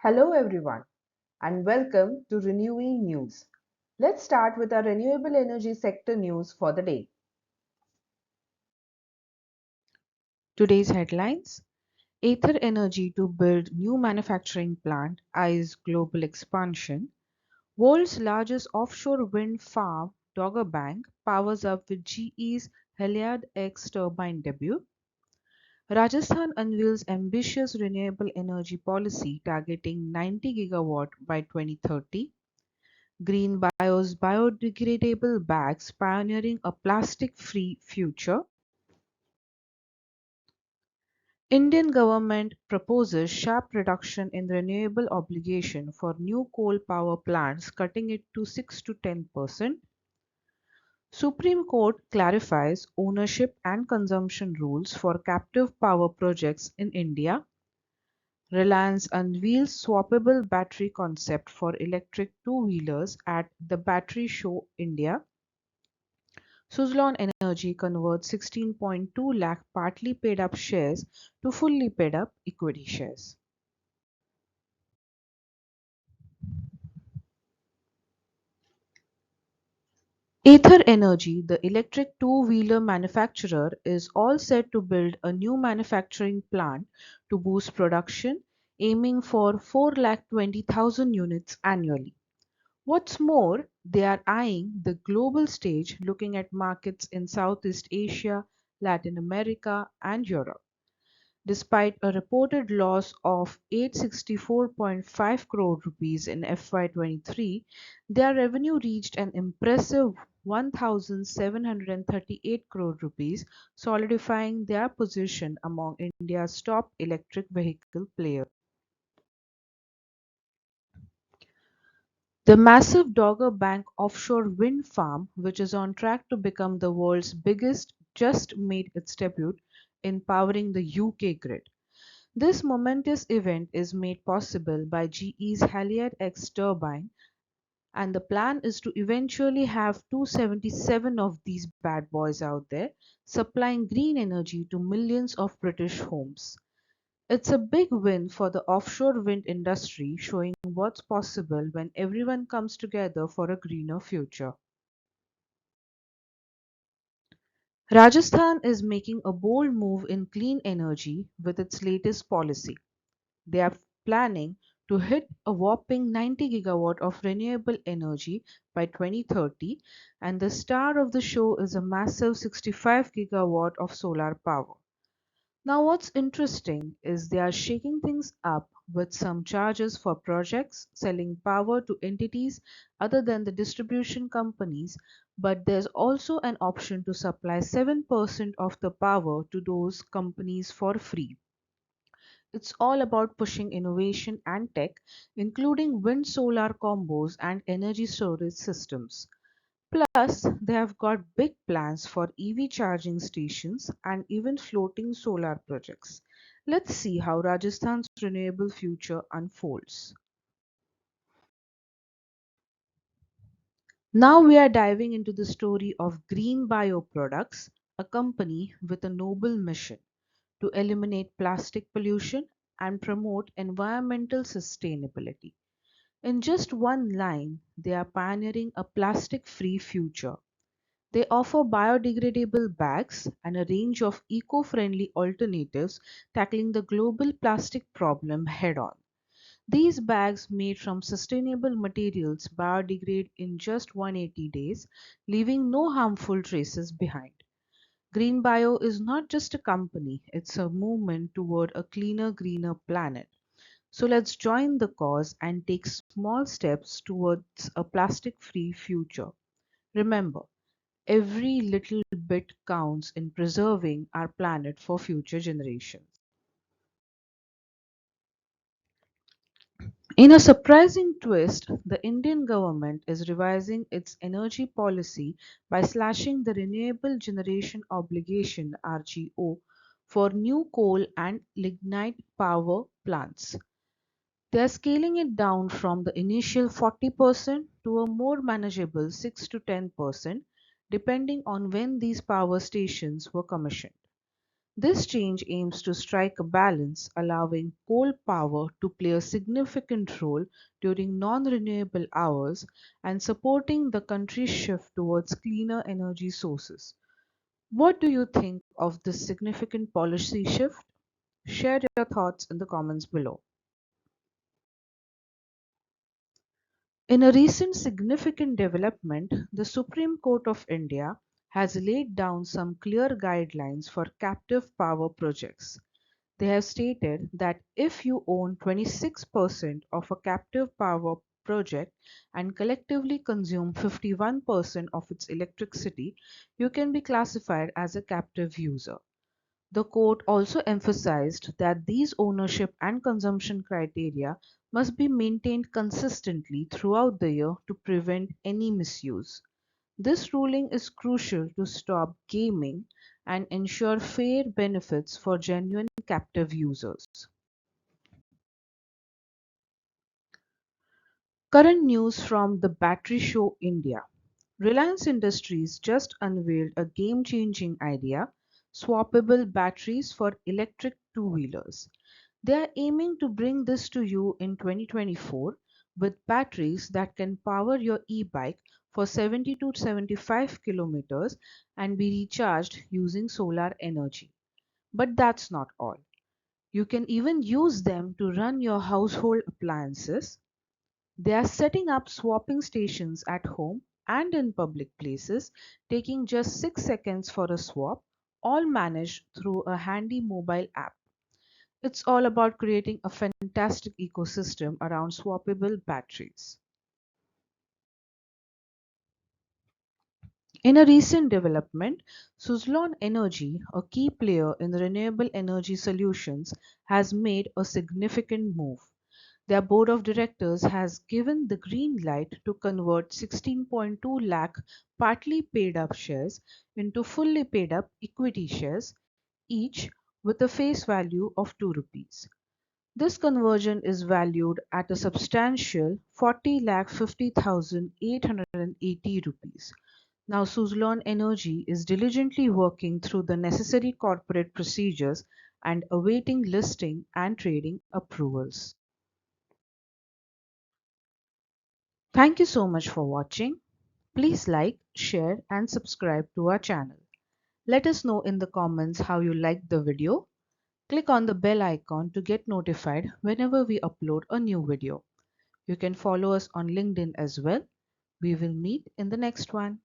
Hello everyone and welcome to RenewE News. Let's start with our renewable energy sector news for the day. Today's headlines: Ather Energy to build new manufacturing plant eyes global expansion. World's largest offshore wind farm, Dogger Bank, powers up with GE's Haliade-X turbine debut. Rajasthan unveils ambitious renewable energy policy targeting 90 gigawatt by 2030. GreenBio's biodegradable bags pioneering a plastic-free future. Indian government proposes sharp reduction in renewable obligation for new coal power plants, cutting it to 6 to 10%. Supreme Court clarifies ownership and consumption rules for captive power projects in India. Reliance unveils swappable battery concept for electric two-wheelers at the Battery Show India. Suzlon Energy converts 16.2 lakh partly paid up shares to fully paid up equity shares. Ather Energy, the electric two-wheeler manufacturer, is all set to build a new manufacturing plant to boost production, aiming for 4,20,000 units annually. What's more, they are eyeing the global stage, looking at markets in Southeast Asia, Latin America, and Europe. Despite a reported loss of 864.5 crore rupees in FY23, their revenue reached an impressive 1,738 crore rupees, solidifying their position among India's top electric vehicle players. The massive Dogger Bank offshore wind farm, which is on track to become the world's biggest, just made its debut in powering the UK grid. This momentous event is made possible by GE's Haliade-X turbine, and the plan is to eventually have 277 of these bad boys out there, supplying green energy to millions of British homes. It's a big win for the offshore wind industry, showing what's possible when everyone comes together for a greener future. Rajasthan is making a bold move in clean energy with its latest policy. They are planning to hit a whopping 90 gigawatt of renewable energy by 2030, and the star of the show is a massive 65 gigawatt of solar power. Now, what's interesting is they are shaking things up with some charges for projects selling power to entities other than the distribution companies, but there's also an option to supply 7% of the power to those companies for free. It's all about pushing innovation and tech, including wind solar combos and energy storage systems. Plus, they have got big plans for EV charging stations and even floating solar projects. Let's see how Rajasthan's renewable future unfolds. Now we are diving into the story of GreenBio Products, a company with a noble mission to eliminate plastic pollution and promote environmental sustainability. In just one line, they are pioneering a plastic-free future. They offer biodegradable bags and a range of eco-friendly alternatives tackling the global plastic problem head-on. These bags made from sustainable materials biodegrade in just 180 days, leaving no harmful traces behind. GreenBio is not just a company, it's a movement toward a cleaner, greener planet. So let's join the cause and take small steps towards a plastic-free future. Remember, every little bit counts in preserving our planet for future generations. In a surprising twist, the Indian government is revising its energy policy by slashing the Renewable Generation Obligation (RGO) for new coal and lignite power plants. They are scaling it down from the initial 40% to a more manageable 6 to 10%, depending on when these power stations were commissioned. This change aims to strike a balance, allowing coal power to play a significant role during non-renewable hours and supporting the country's shift towards cleaner energy sources. What do you think of this significant policy shift? Share your thoughts in the comments below. In a recent significant development, the Supreme Court of India has laid down some clear guidelines for captive power projects. They have stated that if you own 26% of a captive power project and collectively consume 51% of its electricity, you can be classified as a captive user. The court also emphasized that these ownership and consumption criteria must be maintained consistently throughout the year to prevent any misuse. This ruling is crucial to stop gaming and ensure fair benefits for genuine captive users. Current news from the Battery Show India. Reliance Industries just unveiled a game-changing idea, swappable batteries for electric two-wheelers. They are aiming to bring this to you in 2024 with batteries that can power your e-bike for 70 to 75 kilometers and be recharged using solar energy. But that's not all. You can even use them to run your household appliances. They are setting up swapping stations at home and in public places, taking just 6 seconds for a swap, all managed through a handy mobile app. It's all about creating a fantastic ecosystem around swappable batteries. In a recent development, Suzlon Energy, a key player in renewable energy solutions, has made a significant move. Their board of directors has given the green light to convert 16.2 lakh partly paid up shares into fully paid up equity shares, each with a face value of 2 rupees. This conversion is valued at a substantial 40,50,880 rupees. Now Suzlon Energy is diligently working through the necessary corporate procedures and awaiting listing and trading approvals. Thank you so much for watching. Please like, share and subscribe to our channel. Let us know in the comments how you liked the video. Click on the bell icon to get notified whenever we upload a new video. You can follow us on LinkedIn as well. We will meet in the next one.